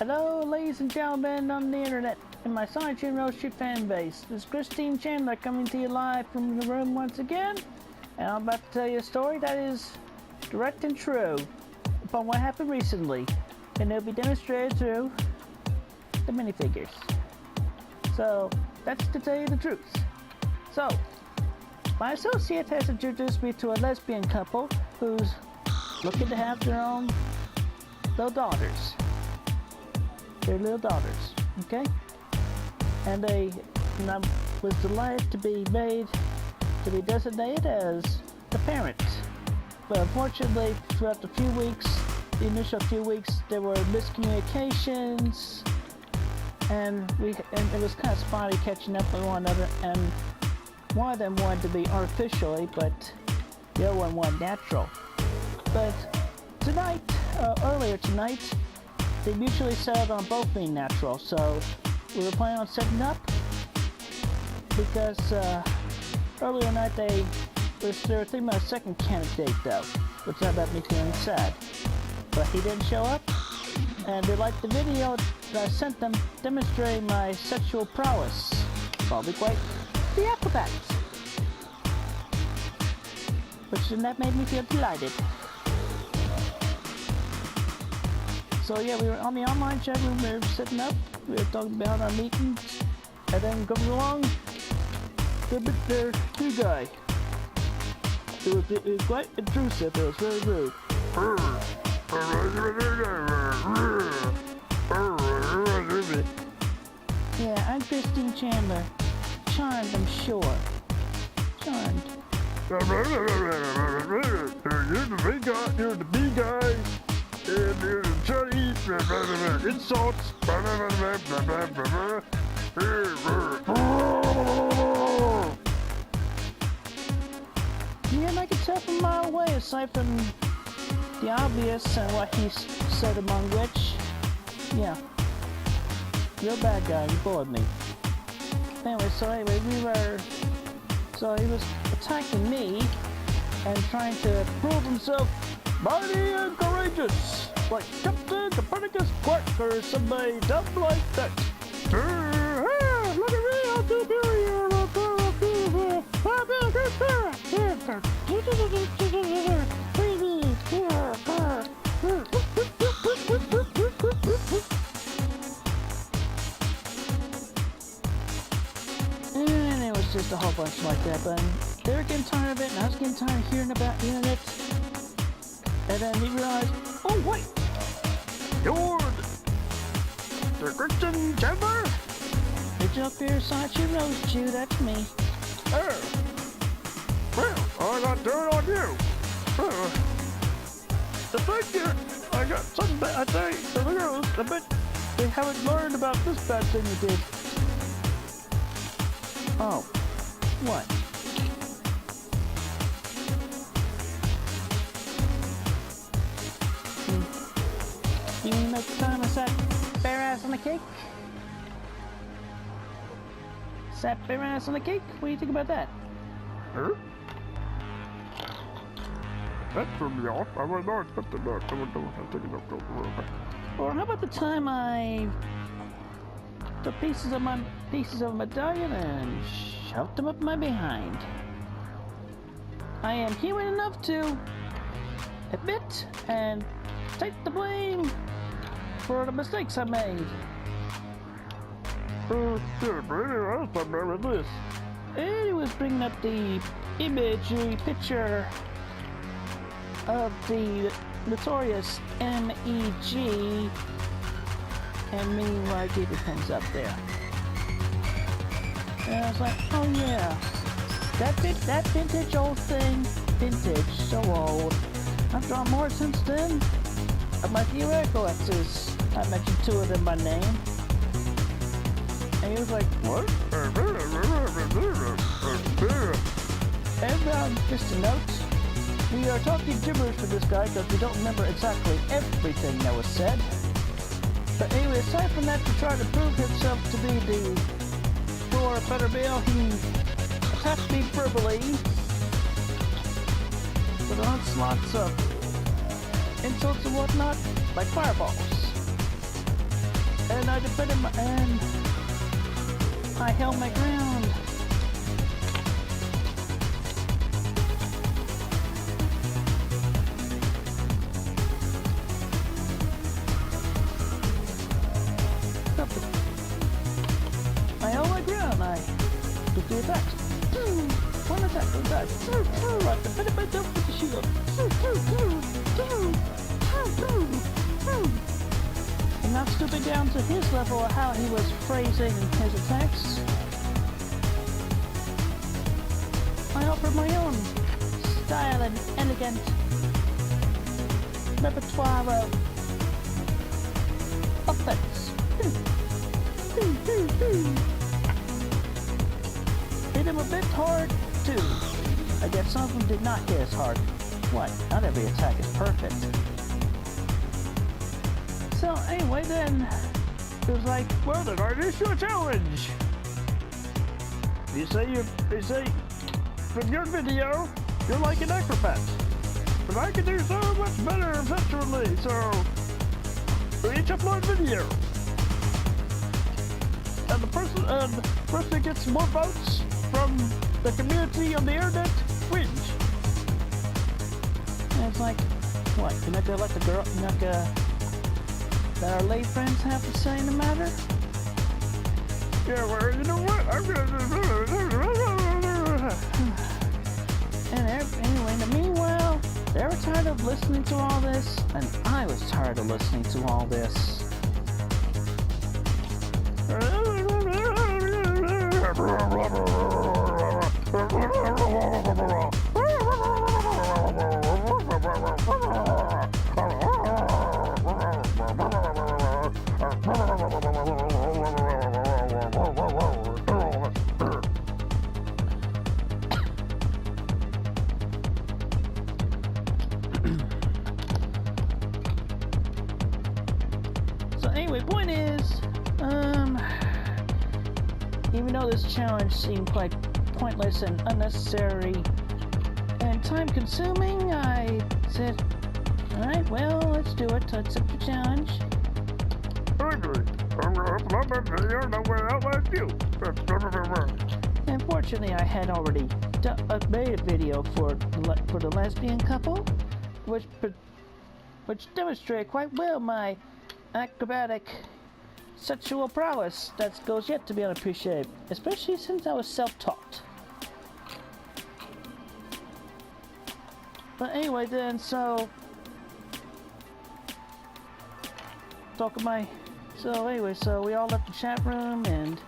Hello, ladies and gentlemen on the internet and my Sonic Road Shoot fan base. This is Christine Chandler coming to you live from the room once again, and I'm about to tell you a story that is direct and true upon what happened recently, and it'll be demonstrated through the minifigures. So, that's to tell you the truth. So, my associate has introduced me to a lesbian couple who's looking to have their own little daughters. Their little daughters, okay? And I was delighted to be designated as the parent. But unfortunately, throughout the initial few weeks, there were miscommunications, and it was kind of spotty catching up with one another. And one of them wanted to be artificially, but the other one wanted natural. But earlier tonight, they mutually settled on both being natural, so we were planning on setting up because earlier tonight they were thinking about a second candidate though, which had me feeling sad. But he didn't show up, and they liked the video that I sent them demonstrating my sexual prowess. Probably quite the acrobat. That made me feel delighted. So yeah, we were on the online chat room, we were setting up, we were talking about our meetings, and then comes along the new guy. It was quite intrusive, it was very rude. Yeah, I'm Christine Chandler. Charmed, I'm sure. Charmed. You're the big guy. Insults. Yeah, I could tell from a mile away, aside from the obvious and what he said, among which, yeah, real bad guy, he bored me. Anyway, so he was attacking me and trying to prove himself mighty and courageous, like Captain Copernicus Quark or somebody dumb like that. Look at me, I'm superior. And it was just a whole bunch like that, but they were getting tired of it, and I was getting tired of hearing about the internet. And then he realized, oh wait, you're the Christian Chandler? Did you up here, Sonic Roast you? That's me. Oh, well, I got dirt on you. The thing here, I got something that I think the girls, I bet they haven't learned about this bad thing you did. Oh, what? You mean make the time I sat bare ass on the cake? Sat bare ass on the cake? What do you think about that? Huh? That threw me off. I was not expecting that. Or how about the time I took pieces of a medallion and shoved them up my behind? I am human enough to admit and take the blame for the mistakes I made. Yeah, but anyway, I was talking about this. And he was bringing up the picture of the notorious MEG, and me while I gave the thumbs up there. And I was like, oh yeah, that vintage old thing, vintage, so old. I've drawn more since then. Of my theoretical X's, I mentioned two of them by name. And he was like, what? And just a note, we are talking gibberish for this guy because we don't remember exactly everything that was said. But anyway, aside from that, to try to prove himself to be the better male, he attacked me verbally with onslaughts of insults and whatnot, like fireballs. and I defended and I held my ground. I held my ground. I took the attacks. One attack, one attack. I defended myself with the shield. And not stooping down to his level of how he was phrasing his attacks. I offered my own style and elegant repertoire of offense. Hit him a bit hard, too. I guess some of them did not hit as hard. What? Not every attack is perfect. So anyway, then, it was like, well, then I issue a challenge. You say, from your video, you're like an acrobat. But I can do so much better eventually, so we each upload video. And the person that gets more votes from the community on the internet wins. And it's like, what? You're not gonna let the girl, you're not gonna let our lay friends have to say in the matter? Yeah, well, you know what? I'm gonna. And anyway, in the meanwhile, they were tired of listening to all this, and I was tired of listening to all this. So anyway, point is, even though this challenge seemed quite pointless and unnecessary and time-consuming, I said, alright, well, let's do it. Let's accept the challenge. Unfortunately, I had already made a video for the lesbian couple, which demonstrated quite well my acrobatic sexual prowess that goes yet to be unappreciated, especially since I was self-taught. But anyway, then, so so we all left the chat room and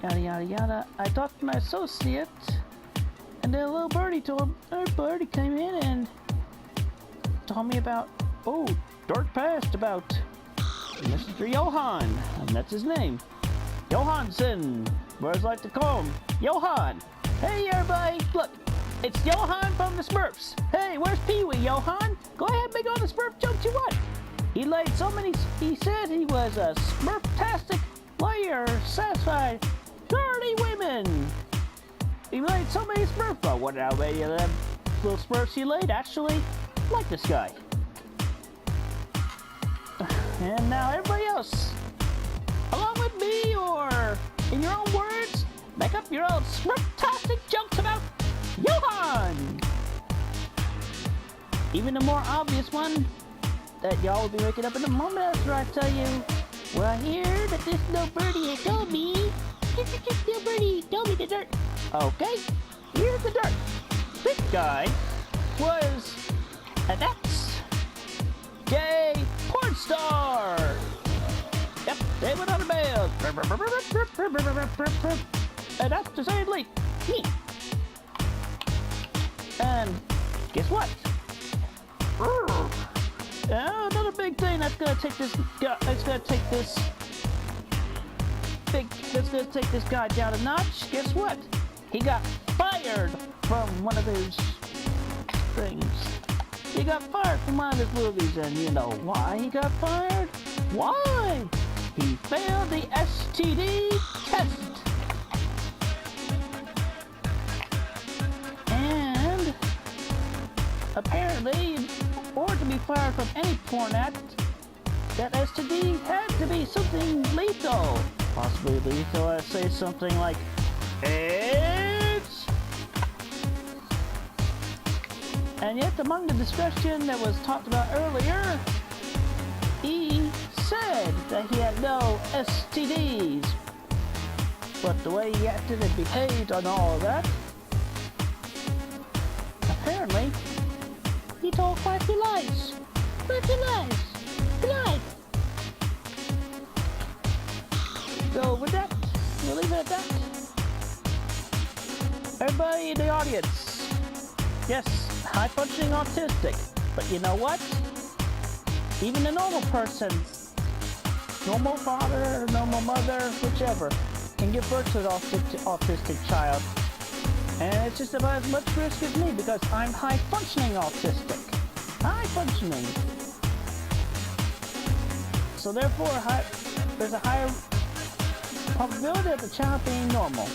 yada yada yada. I talked to my associate, and then a little birdie came in and told me about, dark past about Mr. Johan, and that's his name. Johansson, whereas I like to call him Johan. Hey everybody, look, it's Johan from the Smurfs. Hey, where's Pee-wee, Johan? Go ahead, make all the Smurf jokes you want. He said he was a Smurf-tastic liar, satisfied 30 women. He laid so many Smurfs, but what how many of them little Smurfs he laid actually like this guy. And now everybody else, along with me, or in your own words, make up your own Smurf-tastic jokes about Johan! Even the more obvious one that y'all will be making up in a moment after I tell you, well, I hear that this little birdie had told me, this little birdie told me the dirt. Okay, here's the dirt. This guy was an ex-gay porn star. Yep, they went on a bail. And that's to say the least, me. And guess what? Another big thing that's gonna take this guy down a notch. Guess what? He got fired from one of his things. He got fired from one of his movies, and you know why he got fired? Why? He failed the STD test. And apparently, in order to be fired from any porn act, that STD had to be something lethal. Possibly lethal, I'd say something like AIDS. And yet, among the discussion that was talked about earlier, he said that he had no STDs. But the way he acted and behaved on all of that, apparently, he told quite a few lies. Quite a few lies. He lied. So with that, we'll leave it at that. Everybody in the audience, yes, high-functioning autistic, but you know what? Even a normal person, normal father, normal mother, whichever, can give birth to an autistic child. And it's just about as much risk as me because I'm high-functioning autistic. High-functioning. So therefore, there's a higher probability of the child being normal.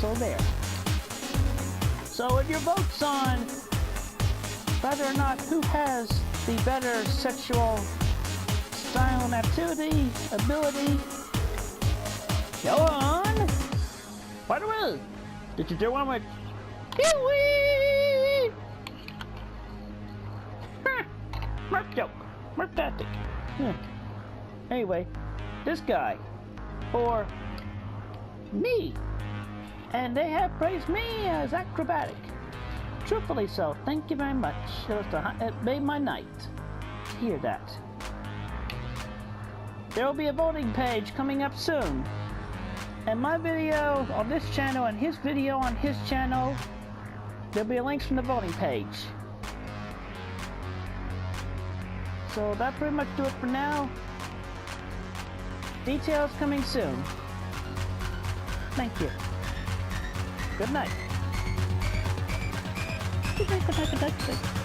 So there. So if your vote's on whether or not who has the better sexual style and activity, ability, Johan, by the way, did you do one with Kiwi? Mark joke. Mark tactic. Anyway, this guy, or me, and they have praised me as acrobatic. Truthfully so, thank you very much. It made my night to hear that. There will be a voting page coming up soon. And my video on this channel and his video on his channel, there'll be links from the voting page. So that pretty much do it for now. Details coming soon. Thank you. Good night. Good night, good night, good night.